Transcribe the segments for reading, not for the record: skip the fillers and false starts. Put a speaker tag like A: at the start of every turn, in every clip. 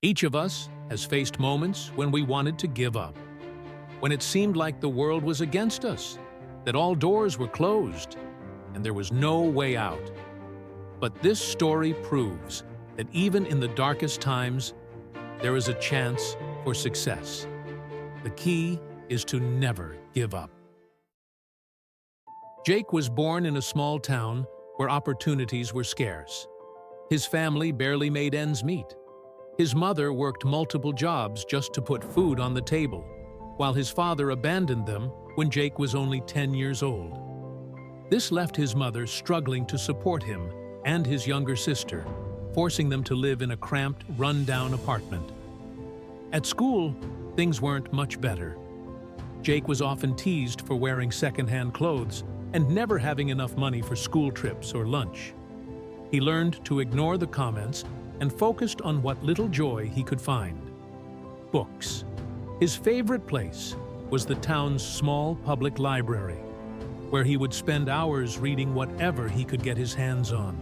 A: Each of us has faced moments when we wanted to give up, when it seemed like the world was against us, that all doors were closed, and there was no way out. But this story proves that even in the darkest times, there is a chance for success. The key is to never give up. Jake was born in a small town where opportunities were scarce. His family barely made ends meet. His mother worked multiple jobs just to put food on the table, while his father abandoned them when Jake was only 10 years old. This left his mother struggling to support him and his younger sister, forcing them to live in a cramped, run-down apartment. At school, things weren't much better. Jake was often teased for wearing second-hand clothes and never having enough money for school trips or lunch. He learned to ignore the comments and focused on what little joy he could find: books. His favorite place was the town's small public library, where he would spend hours reading whatever he could get his hands on.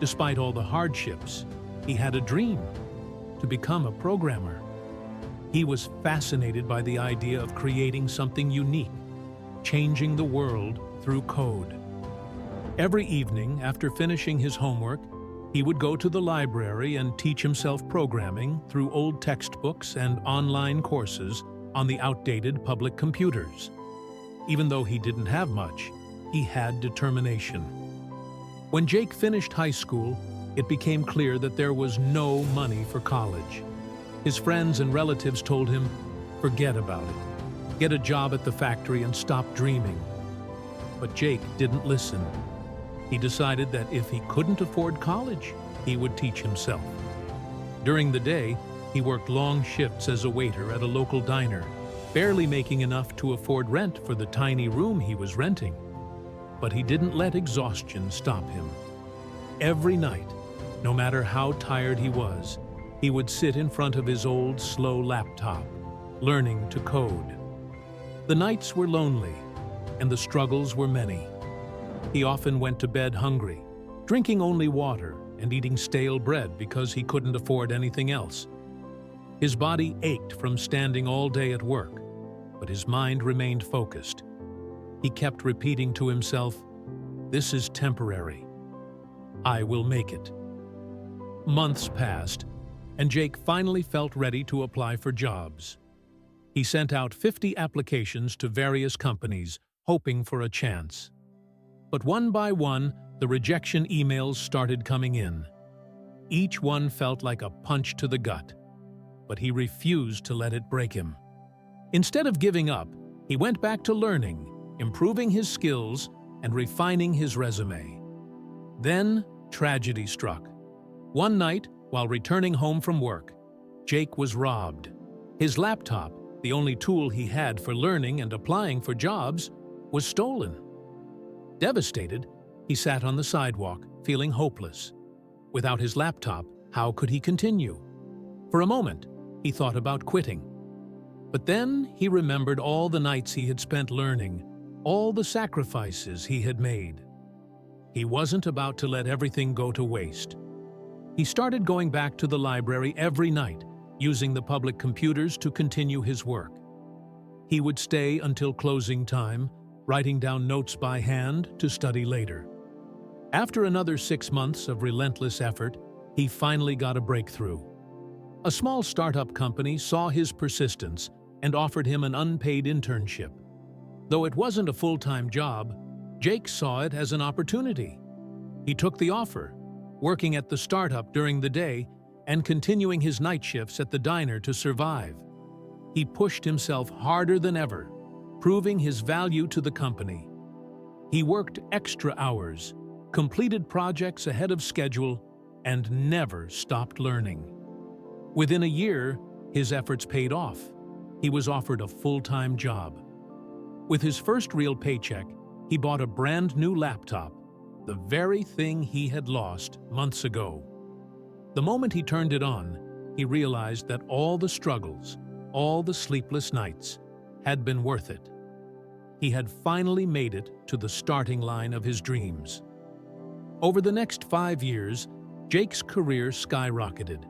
A: Despite all the hardships, he had a dream: to become a programmer. He was fascinated by the idea of creating something unique, changing the world through code. Every evening, after finishing his homework, he would go to the library and teach himself programming through old textbooks and online courses on the outdated public computers. Even though he didn't have much, he had determination. When Jake finished high school, it became clear that there was no money for college. His friends and relatives told him, "Forget about it. Get a job at the factory and stop dreaming." But Jake didn't listen. He decided that if he couldn't afford college, he would teach himself. During the day, he worked long shifts as a waiter at a local diner, barely making enough to afford rent for the tiny room he was renting. But he didn't let exhaustion stop him. Every night, no matter how tired he was, he would sit in front of his old, slow laptop, learning to code. The nights were lonely, and the struggles were many. He often went to bed hungry, drinking only water and eating stale bread because he couldn't afford anything else. His body ached from standing all day at work, but his mind remained focused. He kept repeating to himself, "This is temporary. I will make it." Months passed, and Jake finally felt ready to apply for jobs. He sent out 50 applications to various companies, hoping for a chance. But one by one, the rejection emails started coming in. Each one felt like a punch to the gut, but he refused to let it break him. Instead of giving up, he went back to learning, improving his skills, and refining his resume. Then, tragedy struck. One night, while returning home from work, Jake was robbed. His laptop, the only tool he had for learning and applying for jobs, was stolen. Devastated, he sat on the sidewalk, feeling hopeless. Without his laptop, how could he continue? For a moment, he thought about quitting. But then he remembered all the nights he had spent learning, all the sacrifices he had made. He wasn't about to let everything go to waste. He started going back to the library every night, using the public computers to continue his work. He would stay until closing time, writing down notes by hand to study later. After another 6 months of relentless effort, he finally got a breakthrough. A small startup company saw his persistence and offered him an unpaid internship. Though it wasn't a full-time job, Jake saw it as an opportunity. He took the offer, working at the startup during the day and continuing his night shifts at the diner to survive. He pushed himself harder than ever, proving his value to the company. He worked extra hours, completed projects ahead of schedule, and never stopped learning. Within a year, his efforts paid off. He was offered a full-time job. With his first real paycheck, he bought a brand new laptop, the very thing he had lost months ago. The moment he turned it on, he realized that all the struggles, all the sleepless nights, had been worth it. He had finally made it to the starting line of his dreams. Over the next 5 years, Jake's career skyrocketed.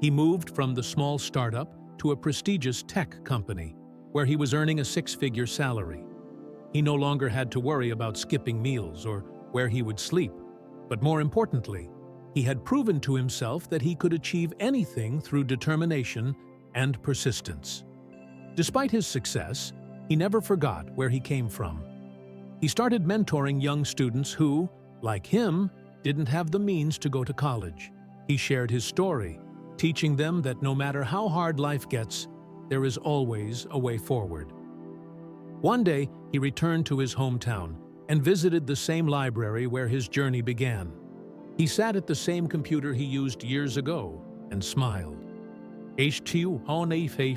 A: He moved from the small startup to a prestigious tech company, where he was earning a six-figure salary. He no longer had to worry about skipping meals or where he would sleep, but more importantly, he had proven to himself that he could achieve anything through determination and persistence. Despite his success, he never forgot where he came from. He started mentoring young students who, like him, didn't have the means to go to college. He shared his story, teaching them that no matter how hard life gets, there is always a way forward. One day, he returned to his hometown and visited the same library where his journey began. He sat at the same computer he used years ago and smiled. "HTU on a fei